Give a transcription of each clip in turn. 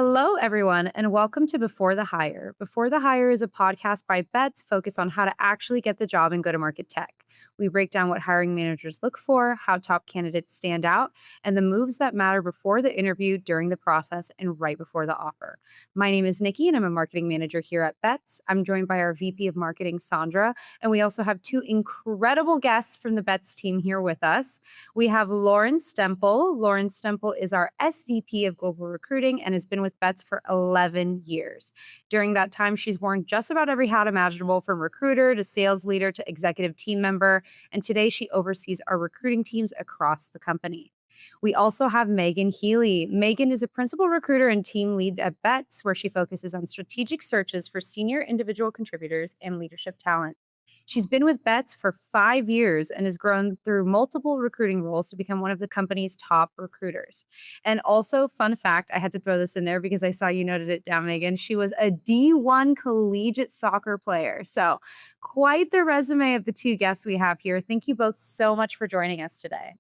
Hello, everyone, and welcome to Before the Hire. Before the Hire is a podcast by Bets focused on how to actually get the job in go to market tech. We break down what hiring managers look for, how top candidates stand out, and the moves that matter before the interview, during the process, and right before the offer. My name is Nikki, and I'm a marketing manager here at Bets. I'm joined by our VP of Marketing, Sandra, and we also have two incredible guests from the Bets team here with us. We have Lauren Stempel. Lauren Stempel is our SVP of Global Recruiting and has been with Bets for 11 years. During that time, she's worn just about every hat imaginable from recruiter to sales leader to executive team member. And today she oversees our recruiting teams across the company. We also have Meghan Healy. Meghan is a principal recruiter and team lead at Bets, where she focuses on strategic searches for senior individual contributors and leadership talent. She's been with Bets for 5 years and has grown through multiple recruiting roles to become one of the company's top recruiters. And also, fun fact, I had to throw this in there because I saw you noted it down, Megan. She was a D1 collegiate soccer player. So, quite the resume of the two guests we have here. Thank you both so much for joining us today.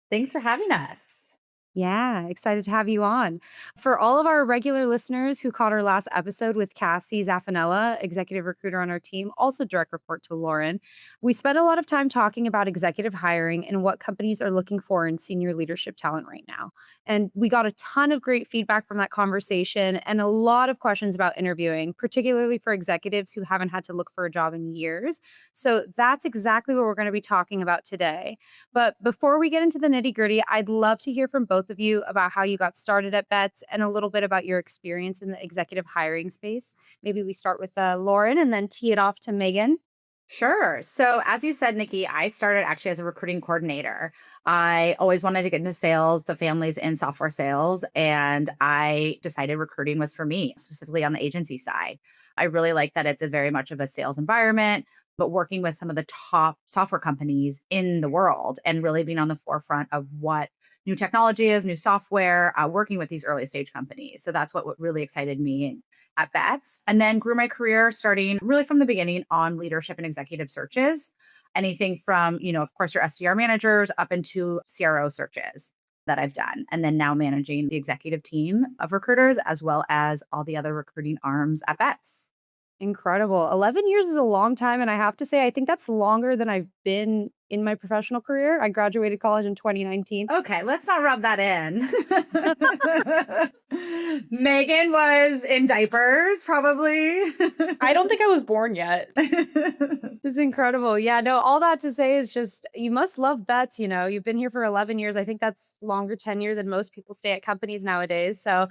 Thanks for having us. Yeah, excited to have you on. For all of our regular listeners who caught our last episode with Cassie Zaffanella, executive recruiter on our team, also direct report to Lauren, we spent a lot of time talking about executive hiring and what companies are looking for in senior leadership talent right now. And we got a ton of great feedback from that conversation and a lot of questions about interviewing, particularly for executives who haven't had to look for a job in years. So that's exactly what we're going to be talking about today. But before we get into the nitty gritty, I'd love to hear from both of you about how you got started at Bets and a little bit about your experience in the executive hiring space. Maybe we start with Lauren and then tee it off to Megan. Sure. So, as you said, Nikki, I started actually as a recruiting coordinator. I always wanted to get into sales, the family's in software sales, and I decided recruiting was for me, specifically on the agency side. I really like that it's a very much of a sales environment, but working with some of the top software companies in the world and really being on the forefront of what new technology is, new software, working with these early stage companies. So that's what really excited me at Bets, and then grew my career starting really from the beginning on leadership and executive searches. Anything from, of course, your SDR managers up into CRO searches that I've done. And then now managing the executive team of recruiters as well as all the other recruiting arms at Bets. Incredible. 11 years is a long time. And I have to say, I think that's longer than I've been in my professional career. I graduated college in 2019. Okay, let's not rub that in. Megan was in diapers, probably. I don't think I was born yet. It's incredible. Yeah, no, all that to say is just you must love Bets. You've been here for 11 years. I think that's longer tenure than most people stay at companies nowadays. So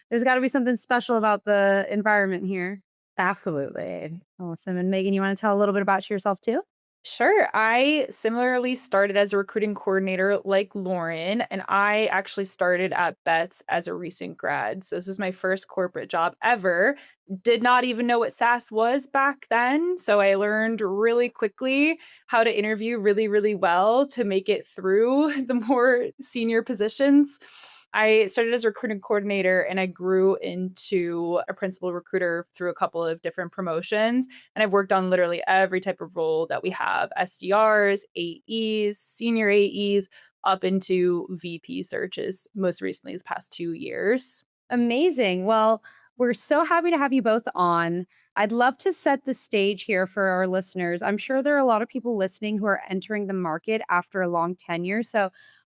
there's got to be something special about the environment here. Absolutely. Awesome. And Megan, you want to tell a little bit about yourself too? Sure. I similarly started as a recruiting coordinator like Lauren, and I actually started at Bets as a recent grad. So this is my first corporate job ever. Did not even know what SaaS was back then. So I learned really quickly how to interview really, really well to make it through the more senior positions. I started as a recruiting coordinator and I grew into a principal recruiter through a couple of different promotions. And I've worked on literally every type of role that we have: SDRs, AEs, senior AEs, up into VP searches, most recently, this past 2 years. Amazing. Well, we're so happy to have you both on. I'd love to set the stage here for our listeners. I'm sure there are a lot of people listening who are entering the market after a long tenure. So,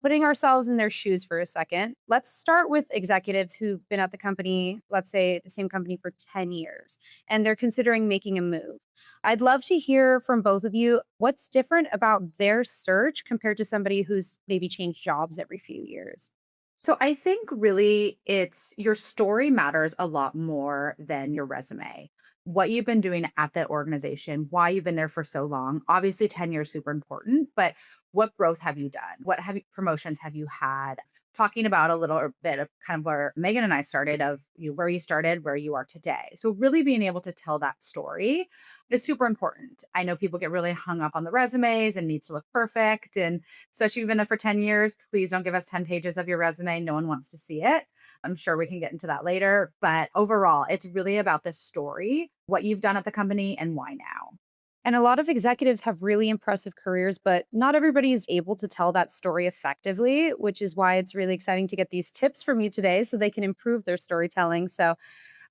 putting ourselves in their shoes for a second, let's start with executives who've been at the company, let's say the same company for 10 years, and they're considering making a move. I'd love to hear from both of you what's different about their search compared to somebody who's maybe changed jobs every few years. So I think really it's your story matters a lot more than your resume. What you've been doing at that organization, why you've been there for so long. Obviously, tenure is super important, but what growth have you done? What promotions have you had? Talking about a little bit of kind of where Megan and I started, of where you started, where you are today. So really being able to tell that story is super important. I know people get really hung up on the resumes and needs to look perfect. And especially if you've been there for 10 years, please don't give us 10 pages of your resume. No one wants to see it. I'm sure we can get into that later. But overall, it's really about the story, what you've done at the company and why now. And a lot of executives have really impressive careers, but not everybody is able to tell that story effectively, which is why it's really exciting to get these tips from you today so they can improve their storytelling. So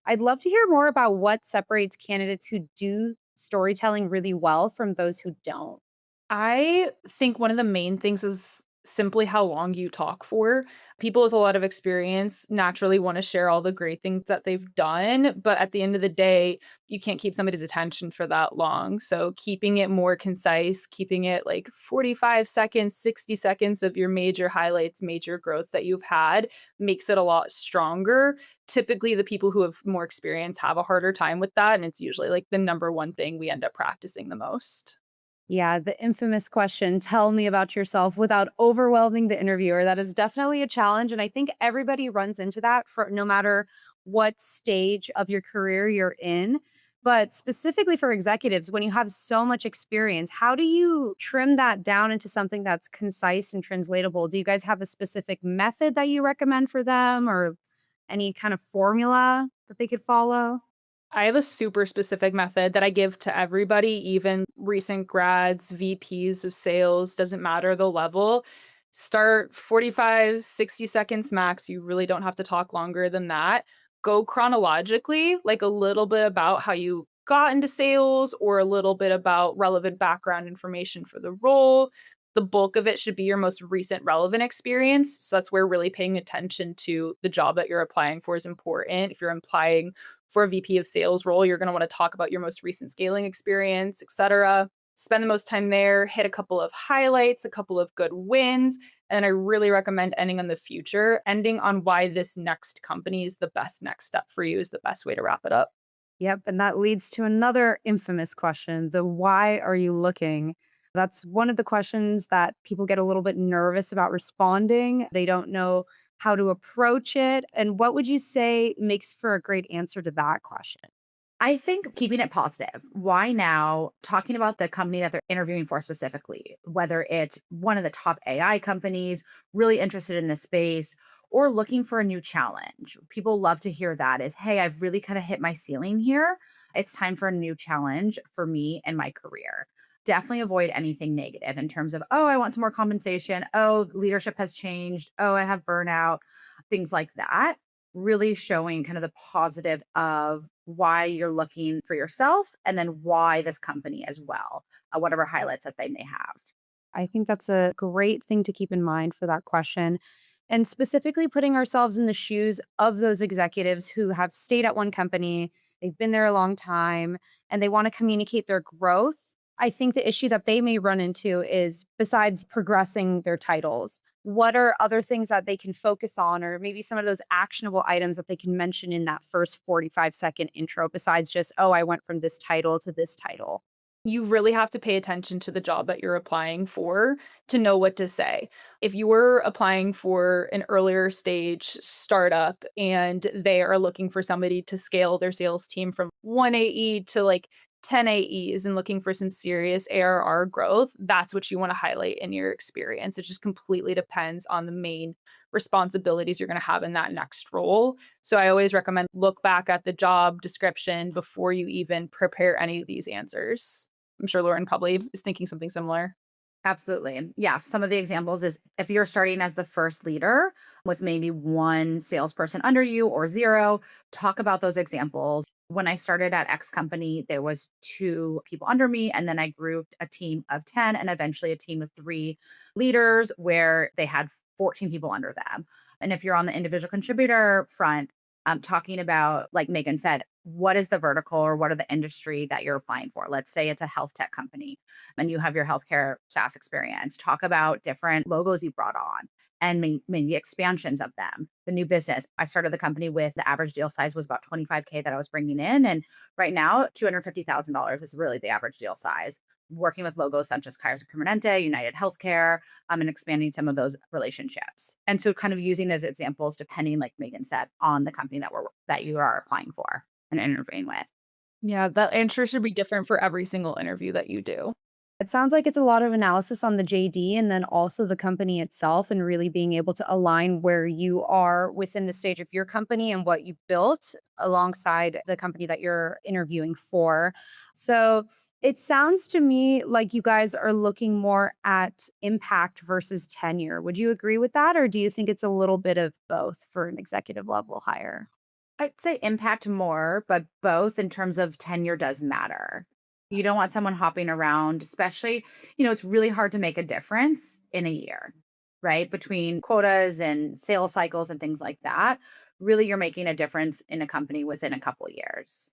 I'd love to hear more about what separates candidates who do storytelling really well from those who don't. I think one of the main things is simply how long you talk for. People with a lot of experience naturally want to share all the great things that they've done, but at the end of the day, you can't keep somebody's attention for that long. So keeping it more concise, keeping it like 45 seconds, 60 seconds of your major highlights, major growth that you've had makes it a lot stronger. Typically, the people who have more experience have a harder time with that, and it's usually like the number one thing we end up practicing the most. Yeah, the infamous question, tell me about yourself without overwhelming the interviewer. That is definitely a challenge. And I think everybody runs into that for no matter what stage of your career you're in. But specifically for executives, when you have so much experience, how do you trim that down into something that's concise and translatable? Do you guys have a specific method that you recommend for them or any kind of formula that they could follow? I have a super specific method that I give to everybody, even recent grads, VPs of sales, doesn't matter the level. Start 45, 60 seconds max. You really don't have to talk longer than that. Go chronologically, like a little bit about how you got into sales or a little bit about relevant background information for the role. The bulk of it should be your most recent relevant experience. So that's where really paying attention to the job that you're applying for is important. If you're applying for a VP of sales role, you're going to want to talk about your most recent scaling experience, et cetera. Spend the most time there, hit a couple of highlights, a couple of good wins. And I really recommend ending on the future. Ending on why this next company is the best next step for you is the best way to wrap it up. Yep. And that leads to another infamous question, the why are you looking? That's one of the questions that people get a little bit nervous about responding. They don't know how to approach it. And what would you say makes for a great answer to that question? I think keeping it positive. Why now? Talking about the company that they're interviewing for specifically, whether it's one of the top AI companies, really interested in this space, or looking for a new challenge. People love to hear that is, hey, I've really kind of hit my ceiling here. It's time for a new challenge for me and my career. Definitely avoid anything negative in terms of, oh, I want some more compensation. Oh, leadership has changed. Oh, I have burnout, things like that, really showing kind of the positive of why you're looking for yourself and then why this company as well, whatever highlights that they may have. I think that's a great thing to keep in mind for that question. And specifically putting ourselves in the shoes of those executives who have stayed at one company, they've been there a long time, and they want to communicate their growth. I think the issue that they may run into is besides progressing their titles, what are other things that they can focus on, or maybe some of those actionable items that they can mention in that first 45-second intro, besides just, oh, I went from this title to this title? You really have to pay attention to the job that you're applying for to know what to say. If you were applying for an earlier stage startup and they are looking for somebody to scale their sales team from 1 AE to like 10 AEs and looking for some serious ARR growth, that's what you want to highlight in your experience. It just completely depends on the main responsibilities you're going to have in that next role. So I always recommend look back at the job description before you even prepare any of these answers. I'm sure Lauren probably is thinking something similar. Absolutely. Yeah. Some of the examples is if you're starting as the first leader with maybe one salesperson under you or zero, talk about those examples. When I started at X company, there was two people under me, and then I grouped a team of 10 and eventually a team of three leaders where they had 14 people under them. And if you're on the individual contributor front, talking about, like Megan said, what is the vertical or what are the industry that you're applying for? Let's say it's a health tech company and you have your healthcare SaaS experience. Talk about different logos you brought on and maybe expansions of them. The new business. I started the company with the average deal size was about 25K that I was bringing in. And right now, $250,000 is really the average deal size. Working with logos such as Kaiser Permanente, United Healthcare, and expanding some of those relationships. And so kind of using as examples, depending, like Megan said, on the company that you are applying for and interviewing with. Yeah, that answer should be different for every single interview that you do. It sounds like it's a lot of analysis on the JD and then also the company itself, and really being able to align where you are within the stage of your company and what you built alongside the company that you're interviewing for. So, It sounds to me like you guys are looking more at impact versus tenure. Would you agree with that? Or do you think it's a little bit of both for an executive level hire? I'd say impact more, but both in terms of tenure does matter. You don't want someone hopping around, especially, it's really hard to make a difference in a year, right? Between quotas and sales cycles and things like that. Really, you're making a difference in a company within a couple years.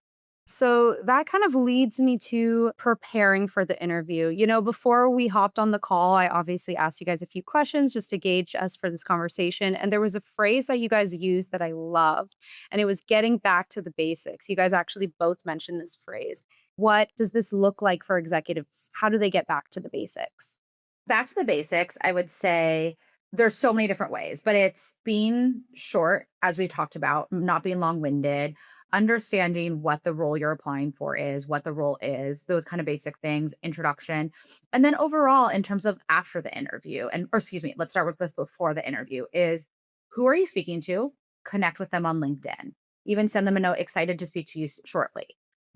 So that kind of leads me to preparing for the interview. Before we hopped on the call, I obviously asked you guys a few questions just to gauge us for this conversation. And there was a phrase that you guys used that I loved, and it was getting back to the basics. You guys actually both mentioned this phrase. What does this look like for executives? How do they get back to the basics? Back to the basics, I would say there's so many different ways, but it's being short, as we talked about, not being long winded, understanding what the role you're applying for is, what the role is, those kind of basic things, introduction. And then overall, in terms of after the interview, or excuse me, let's start with before the interview is who are you speaking to? Connect with them on LinkedIn. Even send them a note, excited to speak to you shortly.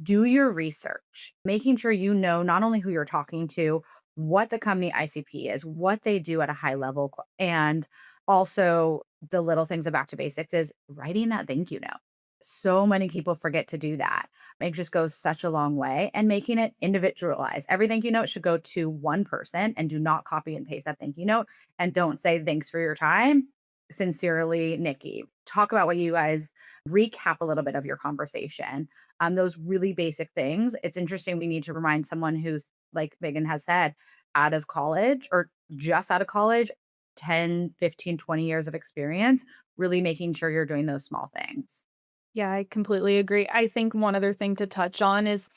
Do your research, making sure you know not only who you're talking to, what the company ICP is, what they do at a high level, and also the little things of back to basics is writing that thank you note. So many people forget to do that. It just goes such a long way and making it individualized. Every thank you note should go to one person and do not copy and paste that thank you note and don't say thanks for your time. Sincerely, Nikki. Talk about what you guys recap a little bit of your conversation. Those really basic things. It's interesting. We need to remind someone who's, like Megan has said, out of college or just out of college, 10, 15, 20 years of experience, really making sure you're doing those small things. Yeah, I completely agree. I think one other thing to touch on is,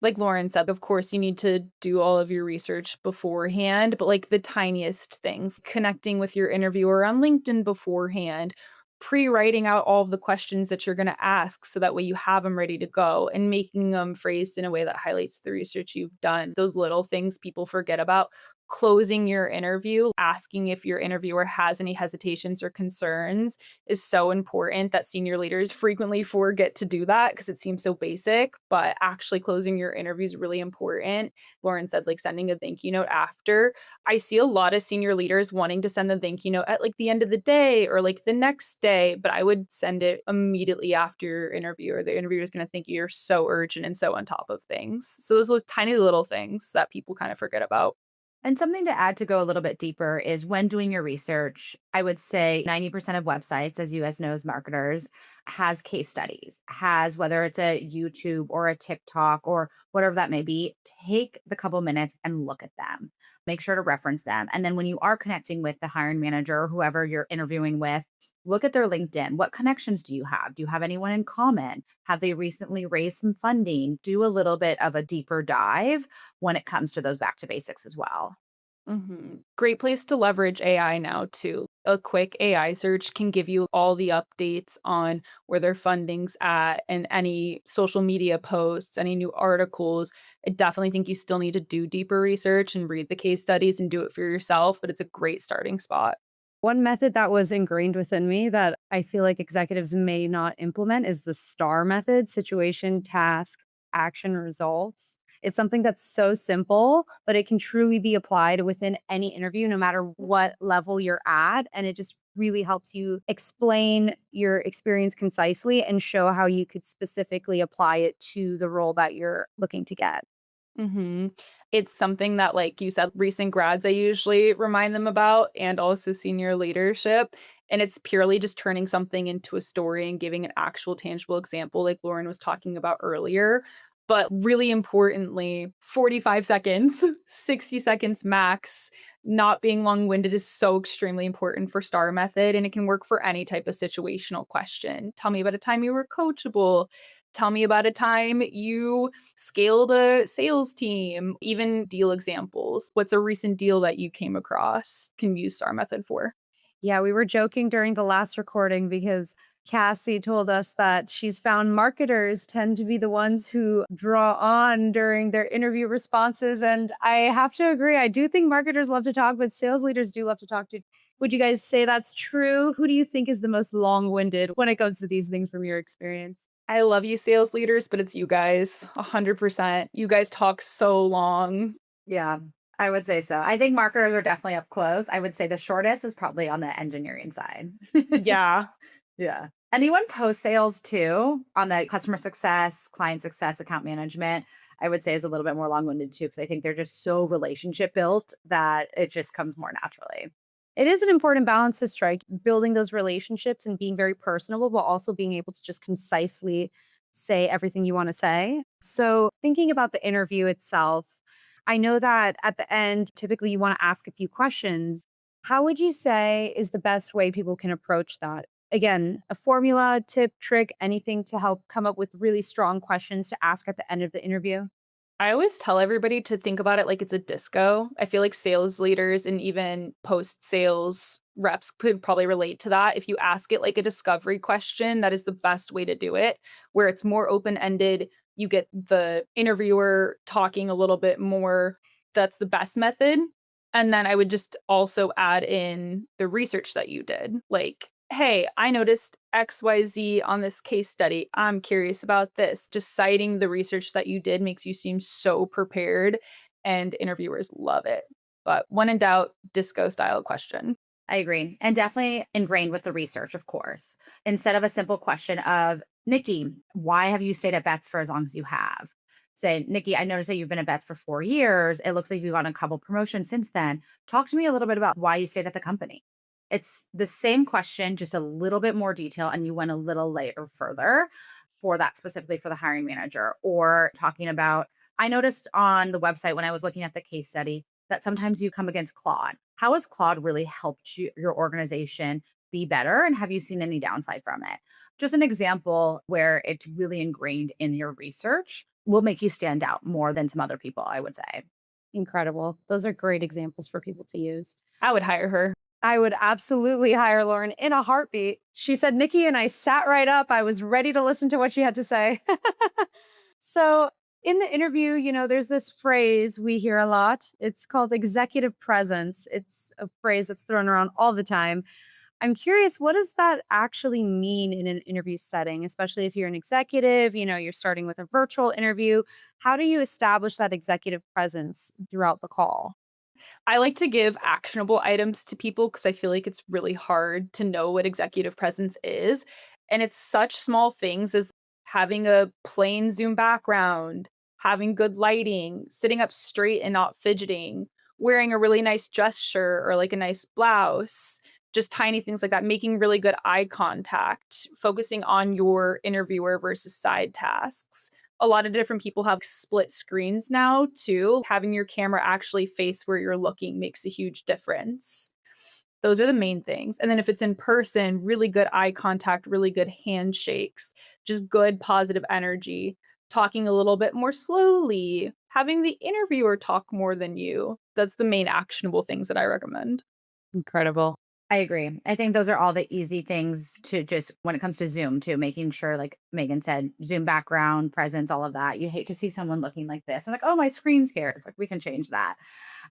like Lauren said, of course, you need to do all of your research beforehand, but like the tiniest things, connecting with your interviewer on LinkedIn beforehand, pre-writing out all of the questions that you're going to ask so that way you have them ready to go and making them phrased in a way that highlights the research you've done. Those little things people forget about. Closing your interview, asking if your interviewer has any hesitations or concerns is so important that senior leaders frequently forget to do that because it seems so basic, but actually closing your interview is really important. Lauren said, like sending a thank you note after. I see a lot of senior leaders wanting to send the thank you note at like the end of the day or like the next day, but I would send it immediately after your interview, or the interviewer is going to think you're so urgent and so on top of things. So those tiny little things that people kind of forget about. And something to add to go a little bit deeper is when doing your research, I would say 90% of websites, as you guys know as marketers, has case studies, has whether it's a YouTube or a TikTok or whatever that may be, take the couple minutes and look at them. Make sure to reference them. And then when you are connecting with the hiring manager or whoever you're interviewing with, look at their LinkedIn. What connections do you have? Do you have anyone in common? Have they recently raised some funding? Do a little bit of a deeper dive when it comes to those back to basics as well. Great place to leverage AI now too. A quick AI search can give you all the updates on where their funding's at and any social media posts, any new articles. I definitely think you still need to do deeper research and read the case studies and do it for yourself, but it's a great starting spot. One method that was ingrained within me that I feel like executives may not implement is the STAR method: situation, task, action, results. It's something that's so simple, but it can truly be applied within any interview, no matter what level you're at. And it just really helps you explain your experience concisely and show how you could specifically apply it to the role that you're looking to get. Mhm. It's something that, like you said, recent grads, I usually remind them about and also senior leadership. And it's purely just turning something into a story and giving an actual tangible example, like Lauren was talking about earlier. But really importantly, 45 seconds, 60 seconds max. Not being long winded is so extremely important for STAR method, and it can work for any type of situational question. Tell me about a time you were coachable. Tell me about a time you scaled a sales team, even deal examples. What's a recent deal that you came across can use STAR method for? Yeah, we were joking during the last recording because Cassie told us that she's found marketers tend to be the ones who draw on during their interview responses. And I have to agree, I do think marketers love to talk, but sales leaders do love to talk too. Would you guys say that's true? Who do you think is the most long winded when it comes to these things from your experience? I love you sales leaders, but it's you guys, 100%. You guys talk so long. Yeah, I would say so. I think marketers are definitely up close. I would say the shortest is probably on the engineering side. Yeah. Yeah. Anyone post sales too on the customer success, client success, account management, I would say is a little bit more long winded too, because I think they're just so relationship built that it just comes more naturally. It is an important balance to strike, building those relationships and being very personable, but also being able to just concisely say everything you want to say. So, thinking about the interview itself, I know that at the end, typically you want to ask a few questions. How would you say is the best way people can approach that? Again, a formula, tip, trick, anything to help come up with really strong questions to ask at the end of the interview? I always tell everybody to think about it like it's a disco. I feel like sales leaders and even post sales reps could probably relate to that. If you ask it like a discovery question, that is the best way to do it, where it's more open ended. You get the interviewer talking a little bit more. That's the best method. And then I would just also add in the research that you did. Like, hey, I noticed XYZ on this case study. I'm curious about this. Just citing the research that you did makes you seem so prepared, and interviewers love it. But when in doubt, disco style question. I agree. And definitely ingrained with the research, of course. Instead of a simple question of, Nikki, why have you stayed at Betts for as long as you have? Say, Nikki, I noticed that you've been at Betts for 4 years. It looks like you've gotten a couple promotions since then. Talk to me a little bit about why you stayed at the company. It's the same question, just a little bit more detail, and you went a little later further for that specifically for the hiring manager. Or talking about, I noticed on the website when I was looking at the case study that sometimes you come against Claude. How has Claude really helped you, your organization be better? And have you seen any downside from it? Just an example where it's really ingrained in your research will make you stand out more than some other people, I would say. Incredible. Those are great examples for people to use. I would hire her. I would absolutely hire Lauren in a heartbeat. She said, Nikki, and I sat right up. I was ready to listen to what she had to say. So, in the interview, there's this phrase we hear a lot. It's called executive presence. It's a phrase that's thrown around all the time. I'm curious, what does that actually mean in an interview setting, especially if you're an executive, you're starting with a virtual interview. How do you establish that executive presence throughout the call? I like to give actionable items to people because I feel like it's really hard to know what executive presence is. And it's such small things as having a plain Zoom background, having good lighting, sitting up straight and not fidgeting, wearing a really nice dress shirt or like a nice blouse, just tiny things like that, making really good eye contact, focusing on your interviewer versus side tasks. A lot of different people have split screens now too. Having your camera actually face where you're looking makes a huge difference. Those are the main things. And then if it's in person, really good eye contact, really good handshakes, just good positive energy, talking a little bit more slowly, having the interviewer talk more than you. That's the main actionable things that I recommend. Incredible. I agree. I think those are all the easy things to just when it comes to Zoom too, making sure, like Megan said, Zoom background, presence, all of that. You hate to see someone looking like this and like, oh, my screen's here. It's like, we can change that.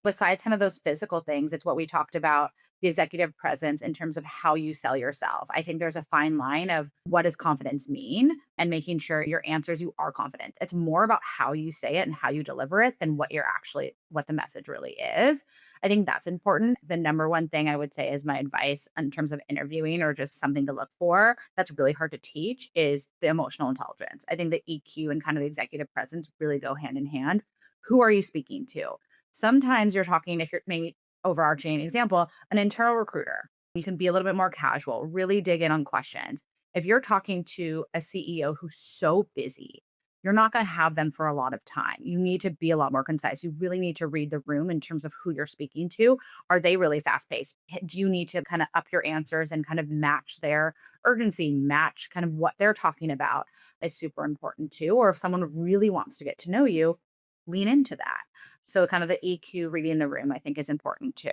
Besides kind of those physical things, it's what we talked about, the executive presence in terms of how you sell yourself. I think there's a fine line of what does confidence mean and making sure your answers, you are confident. It's more about how you say it and how you deliver it than what the message really is. I think that's important. The number one thing I would say is my advice in terms of interviewing or just something to look for that's really hard to teach is the emotional intelligence. I think the EQ and kind of the executive presence really go hand in hand. Who are you speaking to? Sometimes you're talking, if you're maybe overarching example, an internal recruiter. You can be a little bit more casual, really dig in on questions. If you're talking to a CEO who's so busy, you're not going to have them for a lot of time. You need to be a lot more concise. You really need to read the room in terms of who you're speaking to. Are they really fast paced? Do you need to kind of up your answers and kind of match their urgency, match kind of what they're talking about is super important too. Or if someone really wants to get to know you, lean into that. So kind of the EQ reading the room, I think is important too.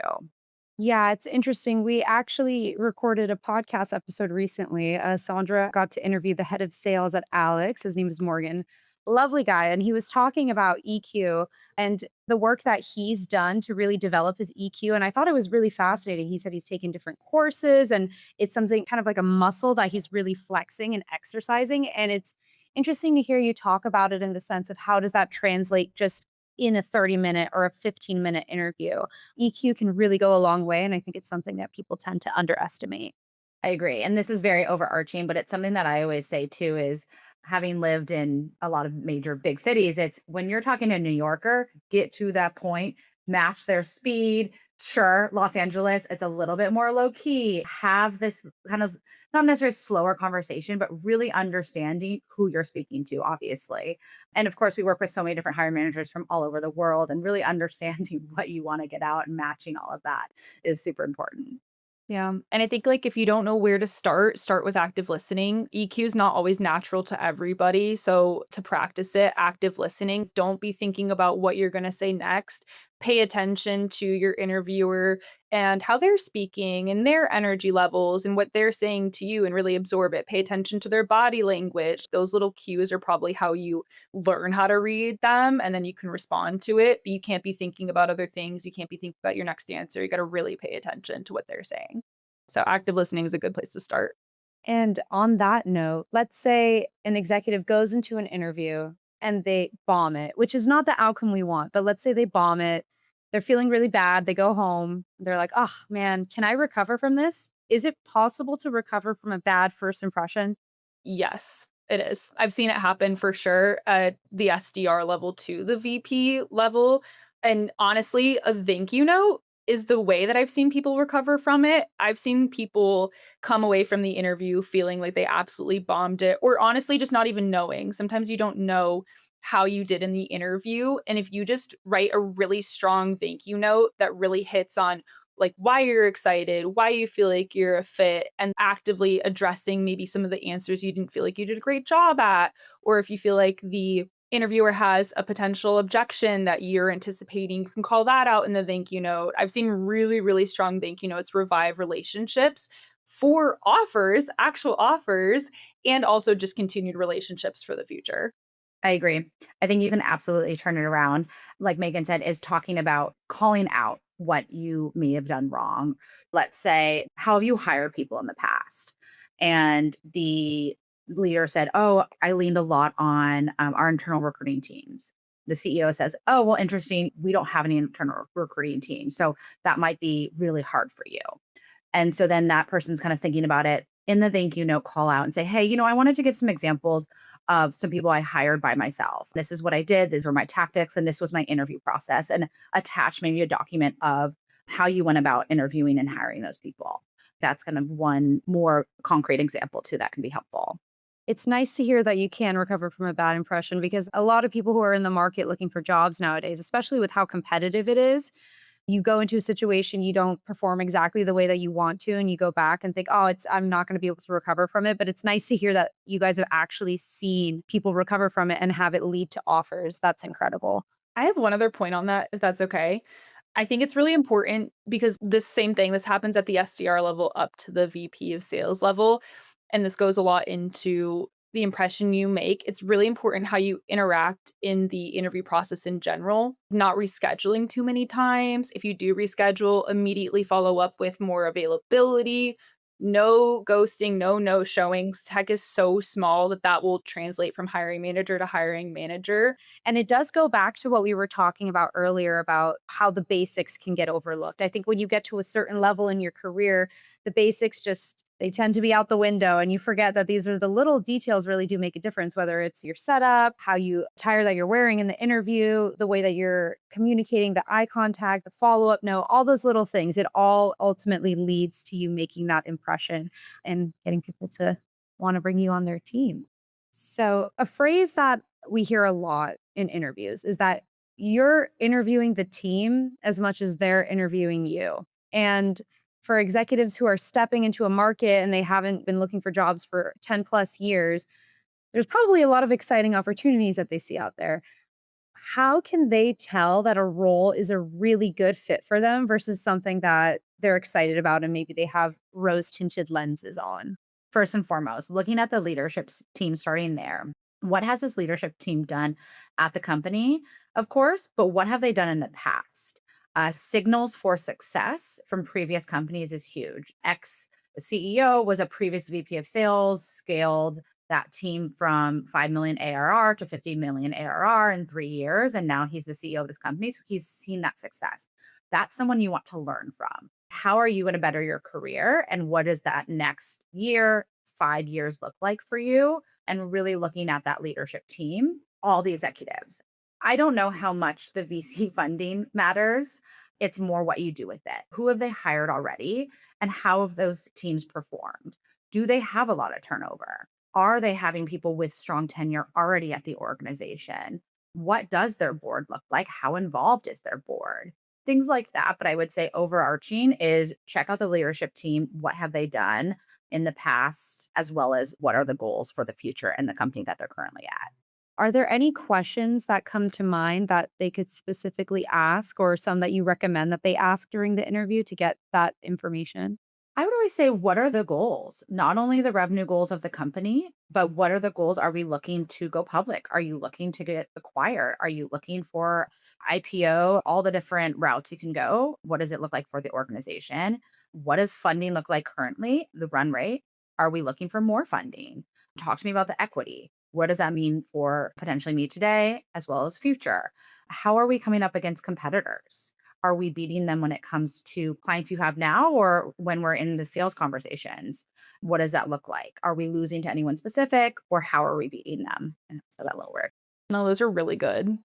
Yeah, it's interesting. We actually recorded a podcast episode recently. Sandra got to interview the head of sales at Alex. His name is Morgan. Lovely guy. And he was talking about EQ and the work that he's done to really develop his EQ. And I thought it was really fascinating. He said he's taken different courses and it's something kind of like a muscle that he's really flexing and exercising. And it's interesting to hear you talk about it in the sense of how does that translate just in a 30-minute or a 15-minute interview. EQ can really go a long way. And I think it's something that people tend to underestimate. I agree. And this is very overarching, but it's something that I always say too is having lived in a lot of major big cities, it's when you're talking to a New Yorker, get to that point, match their speed. Sure, Los Angeles, it's a little bit more low key. Have this kind of not necessarily slower conversation, but really understanding who you're speaking to, obviously. And of course, we work with so many different hiring managers from all over the world, and really understanding what you want to get out and matching all of that is super important. Yeah. And I think like if you don't know where to start with active listening. EQ is not always natural to everybody. So to practice it, active listening, don't be thinking about what you're going to say next. Pay attention to your interviewer and how they're speaking and their energy levels and what they're saying to you and really absorb it. Pay attention to their body language. Those little cues are probably how you learn how to read them and then you can respond to it. But you can't be thinking about other things. You can't be thinking about your next answer. You got to really pay attention to what they're saying. So active listening is a good place to start. And on that note, let's say an executive goes into an interview and they bomb it, which is not the outcome we want, but let's say they bomb it. They're feeling really bad. They go home. They're like, oh man, can I recover from this? Is it possible to recover from a bad first impression? Yes, it is. I've seen it happen for sure at the SDR level to the VP level. And honestly, a thank you note is the way that I've seen people recover from it. I've seen people come away from the interview feeling like they absolutely bombed it, or honestly, just not even knowing. Sometimes you don't know how you did in the interview. And if you just write a really strong thank you note that really hits on like why you're excited, why you feel like you're a fit, and actively addressing maybe some of the answers you didn't feel like you did a great job at, or if you feel like the interviewer has a potential objection that you're anticipating, you can call that out in the thank you note. I've seen really, really strong thank you notes revive relationships for offers, actual offers, and also just continued relationships for the future. I agree. I think you can absolutely turn it around. Like Megan said, is talking about calling out what you may have done wrong. Let's say, how have you hired people in the past? And the leader said, oh, I leaned a lot on our internal recruiting teams. The CEO says, oh, well, interesting. We don't have any internal recruiting team. So that might be really hard for you. And so then that person's kind of thinking about it in the thank you note, call out and say, hey, I wanted to give some examples of some people I hired by myself. This is what I did. These were my tactics. And this was my interview process. And attach maybe a document of how you went about interviewing and hiring those people. That's kind of one more concrete example too that can be helpful. It's nice to hear that you can recover from a bad impression because a lot of people who are in the market looking for jobs nowadays, especially with how competitive it is, you go into a situation, you don't perform exactly the way that you want to, and you go back and think, oh, I'm not going to be able to recover from it. But it's nice to hear that you guys have actually seen people recover from it and have it lead to offers. That's incredible. I have one other point on that, if that's okay. I think it's really important because this same thing, this happens at the SDR level up to the VP of sales level. And this goes a lot into the impression you make. It's really important how you interact in the interview process in general, not rescheduling too many times. If you do reschedule, immediately follow up with more availability. No ghosting, no showings. Tech is so small that that will translate from hiring manager to hiring manager. And it does go back to what we were talking about earlier about how the basics can get overlooked. I think when you get to a certain level in your career, the basics just they tend to be out the window and you forget that these are the little details really do make a difference, whether it's your setup, how you attire that you're wearing in the interview, the way that you're communicating, the eye contact, the follow-up note, all those little things. It all ultimately leads to you making that impression and getting people to want to bring you on their team. So, a phrase that we hear a lot in interviews is that you're interviewing the team as much as they're interviewing you. And for executives who are stepping into a market and they haven't been looking for jobs for 10 plus years, there's probably a lot of exciting opportunities that they see out there. How can they tell that a role is a really good fit for them versus something that they're excited about and maybe they have rose tinted lenses on? First and foremost, looking at the leadership team starting there. What has this leadership team done at the company, of course, but what have they done in the past? Signals for success from previous companies is huge. Ex CEO was a previous VP of sales, scaled that team from 5 million ARR to 50 million ARR in 3 years. And now he's the CEO of this company. So he's seen that success. That's someone you want to learn from. How are you going to better your career? And what does that next year, 5 years look like for you? And really looking at that leadership team, all the executives. I don't know how much the VC funding matters. It's more what you do with it. Who have they hired already? And how have those teams performed? Do they have a lot of turnover? Are they having people with strong tenure already at the organization? What does their board look like? How involved is their board? Things like that. But I would say overarching is check out the leadership team. What have they done in the past, as well as what are the goals for the future and the company that they're currently at? Are there any questions that come to mind that they could specifically ask, or some that you recommend that they ask during the interview to get that information? I would always say, what are the goals? Not only the revenue goals of the company, but what are the goals? Are we looking to go public? Are you looking to get acquired? Are you looking for IPO? All the different routes you can go. What does it look like for the organization? What does funding look like currently? The run rate? Are we looking for more funding? Talk to me about the equity. What does that mean for potentially me today as well as future? How are we coming up against competitors? Are we beating them when it comes to clients you have now or when we're in the sales conversations? What does that look like? Are we losing to anyone specific or how are we beating them? And so that little word. No, those are really good.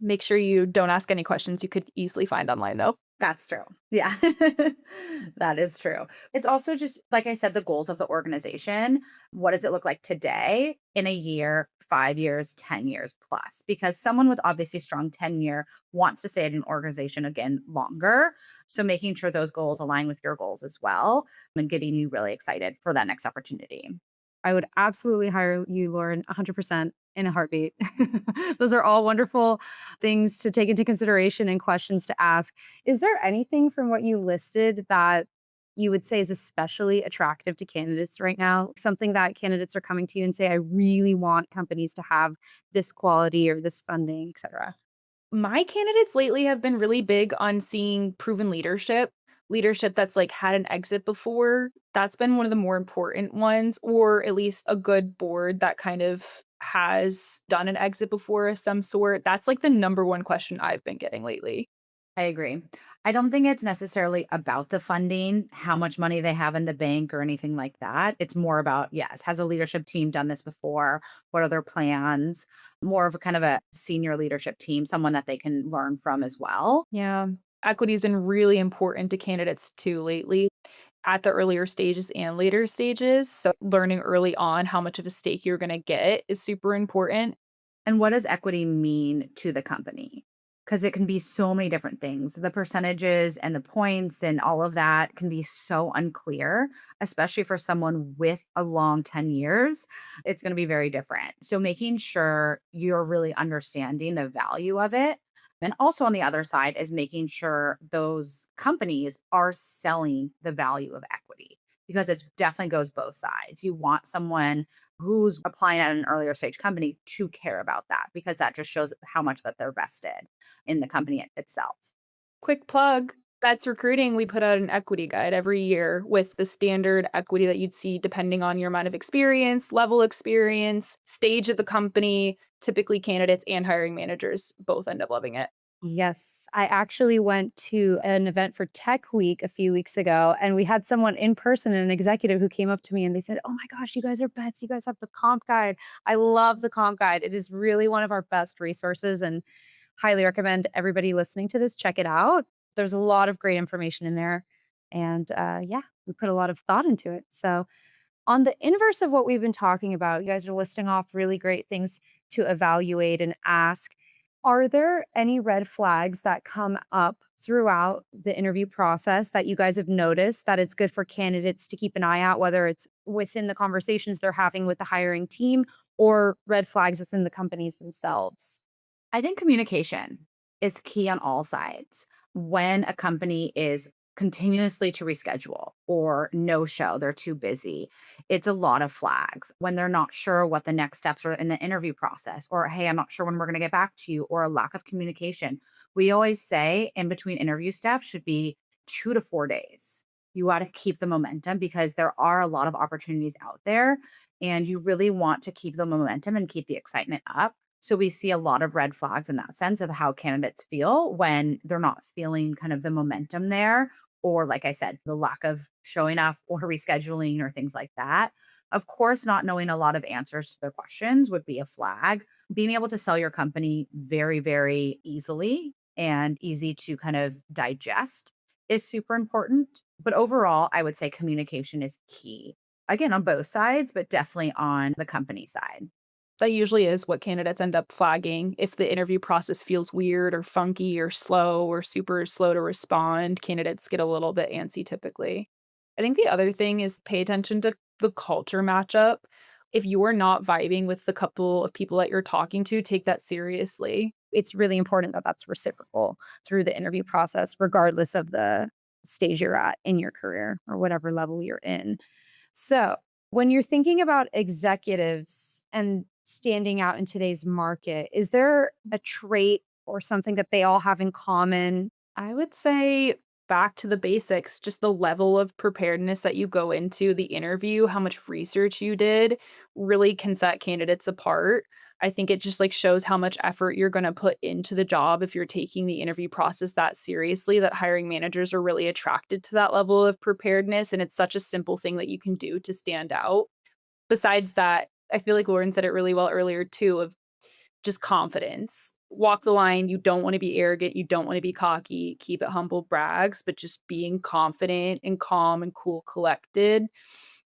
Make sure you don't ask any questions you could easily find online, though. That's true. Yeah, that is true. It's also just, like I said, the goals of the organization. What does it look like today, in a year, 5 years, 10 years plus? Because someone with obviously strong tenure wants to stay at an organization again longer. So making sure those goals align with your goals as well and getting you really excited for that next opportunity. I would absolutely hire you, Lauren, 100% in a heartbeat. Those are all wonderful things to take into consideration and questions to ask. Is there anything from what you listed that you would say is especially attractive to candidates right now? Something that candidates are coming to you and say, I really want companies to have this quality or this funding, et cetera? My candidates lately have been really big on seeing proven leadership that's like had an exit before. That's been one of the more important ones, or at least a good board that kind of has done an exit before of some sort. That's like the number one question I've been getting lately. I agree. I don't think it's necessarily about the funding, how much money they have in the bank or anything like that. It's more about, yes, has a leadership team done this before? What are their plans? More of a kind of a senior leadership team, someone that they can learn from as well. Yeah. Equity has been really important to candidates too lately at the earlier stages and later stages. So learning early on how much of a stake you're going to get is super important. And what does equity mean to the company? Because it can be so many different things. The percentages and the points and all of that can be so unclear, especially for someone with a long 10 years. It's going to be very different. So making sure you're really understanding the value of it. And also on the other side is making sure those companies are selling the value of equity because it definitely goes both sides. You want someone who's applying at an earlier stage company to care about that because that just shows how much that they're vested in the company itself. Quick plug. That's recruiting. We put out an equity guide every year with the standard equity that you'd see depending on your amount of experience, level experience, stage of the company. Typically, candidates and hiring managers both end up loving it. Yes, I actually went to an event for Tech Week a few weeks ago, and we had someone in person, an executive who came up to me and they said, "Oh my gosh, you guys are bets. You guys have the comp guide. I love the comp guide. It is really one of our best resources and highly recommend everybody listening to this check it out. There's a lot of great information in there. And yeah, we put a lot of thought into it. So, on the inverse of what we've been talking about, you guys are listing off really great things to evaluate and ask. Are there any red flags that come up throughout the interview process that you guys have noticed that it's good for candidates to keep an eye out, whether it's within the conversations they're having with the hiring team or red flags within the companies themselves? I think communication is key on all sides. When a company is continuously to reschedule or no show, they're too busy. It's a lot of flags when they're not sure what the next steps are in the interview process, or hey, I'm not sure when we're going to get back to you, or a lack of communication. We always say in between interview steps should be 2 to 4 days. You got to keep the momentum because there are a lot of opportunities out there and you really want to keep the momentum and keep the excitement up. So we see a lot of red flags in that sense of how candidates feel when they're not feeling kind of the momentum there, or like I said, the lack of showing up or rescheduling or things like that. Of course, not knowing a lot of answers to their questions would be a flag. Being able to sell your company very, very easily and easy to kind of digest is super important. But overall, I would say communication is key. Again, on both sides, but definitely on the company side. That usually is what candidates end up flagging. If the interview process feels weird or funky or slow or super slow to respond, candidates get a little bit antsy typically. I think the other thing is pay attention to the culture matchup. If you're not vibing with the couple of people that you're talking to, take that seriously. It's really important that that's reciprocal through the interview process, regardless of the stage you're at in your career or whatever level you're in. So, when you're thinking about executives and standing out in today's market, is there a trait or something that they all have in common? I would say back to the basics, just the level of preparedness that you go into the interview, how much research you did really can set candidates apart. I think it just like shows how much effort you're going to put into the job if you're taking the interview process that seriously, that hiring managers are really attracted to that level of preparedness. And it's such a simple thing that you can do to stand out. Besides that, I feel like Lauren said it really well earlier too of just confidence. Walk the line. You don't want to be arrogant. You don't want to be cocky. Keep it humble brags, but just being confident and calm and cool, collected,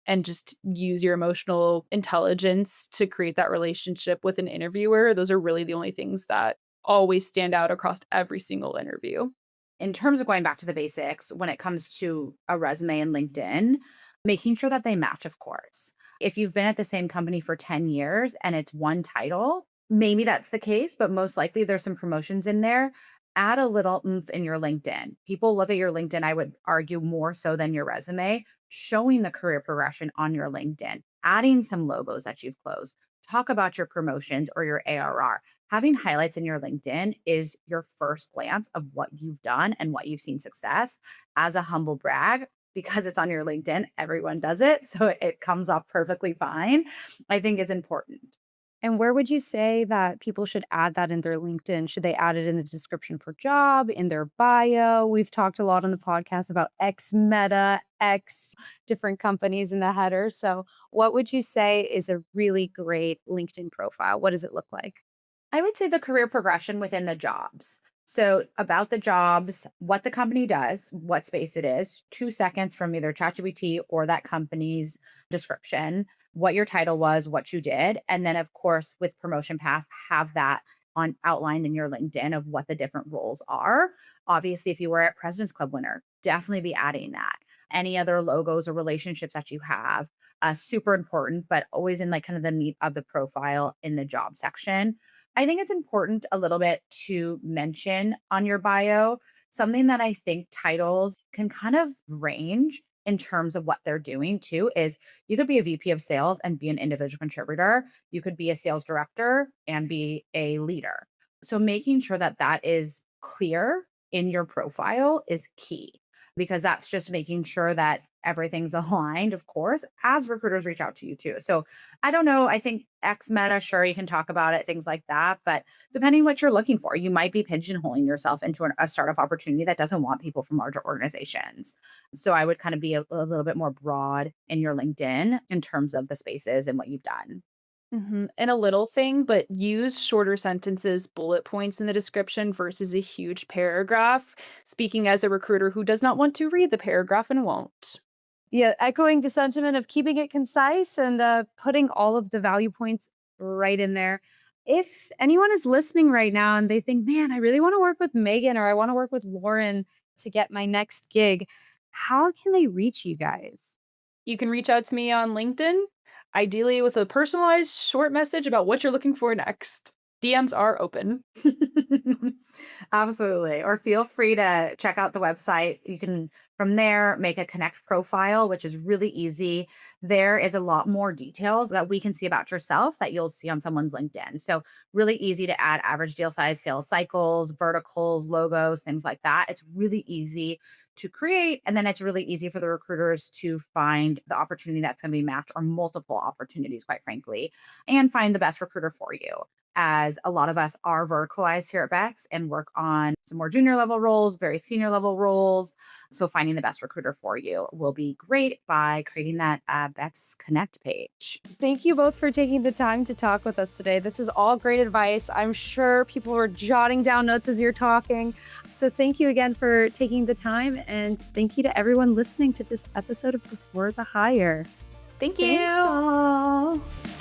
and just use your emotional intelligence to create that relationship with an interviewer. Those are really the only things that always stand out across every single interview. In terms of going back to the basics, when it comes to a resume and LinkedIn, making sure that they match, of course. If you've been at the same company for 10 years and it's one title, maybe that's the case, but most likely there's some promotions in there. Add a little oomph in your LinkedIn. People look at your LinkedIn, I would argue more so than your resume, showing the career progression on your LinkedIn, adding some logos that you've closed. Talk about your promotions or your ARR. Having highlights in your LinkedIn is your first glance of what you've done and what you've seen success as a humble brag. Because it's on your LinkedIn, everyone does it. So it comes off perfectly fine, I think is important. And where would you say that people should add that in their LinkedIn? Should they add it in the description per job, in their bio? We've talked a lot on the podcast about X Meta, X different companies in the header. So, what would you say is a really great LinkedIn profile? What does it look like? I would say the career progression within the jobs. So, about the jobs, what the company does, what space it is, 2 seconds from either ChatGPT or that company's description, what your title was, what you did. And then, of course, with Promotion Pass, have that on outlined in your LinkedIn of what the different roles are. Obviously, if you were at President's Club winner, definitely be adding that. Any other logos or relationships that you have, super important, but always in like kind of the meat of the profile in the job section. I think it's important a little bit to mention on your bio something that I think titles can kind of range in terms of what they're doing too is you could be a VP of sales and be an individual contributor. You could be a sales director and be a leader. So making sure that that is clear in your profile is key because that's just making sure that everything's aligned, of course, as recruiters reach out to you too. So I don't know. I think X Meta, sure, you can talk about it, things like that. But depending what you're looking for, you might be pigeonholing yourself into a startup opportunity that doesn't want people from larger organizations. So I would kind of be a little bit more broad in your LinkedIn in terms of the spaces and what you've done. And a little thing, but use shorter sentences, bullet points in the description versus a huge paragraph. Speaking as a recruiter who does not want to read the paragraph and won't. Yeah, echoing the sentiment of keeping it concise and putting all of the value points right in there. If anyone is listening right now and they think, man, I really want to work with Megan or I want to work with Lauren to get my next gig, how can they reach you guys? You can reach out to me on LinkedIn, ideally with a personalized short message about what you're looking for next. DMs are open. Absolutely. Or feel free to check out the website. You can, from there, make a connect profile, which is really easy. There is a lot more details that we can see about yourself that you'll see on someone's LinkedIn. So, really easy to add average deal size, sales cycles, verticals, logos, things like that. It's really easy to create. And then it's really easy for the recruiters to find the opportunity that's going to be matched, or multiple opportunities, quite frankly, and find the best recruiter for you, as a lot of us are verticalized here at Bex and work on some more junior level roles, very senior level roles. So finding the best recruiter for you will be great by creating that Bex Connect page. Thank you both for taking the time to talk with us today. This is all great advice. I'm sure people were jotting down notes as you're talking. So thank you again for taking the time. And thank you to everyone listening to this episode of Before the Hire. Thank you. Thanks all.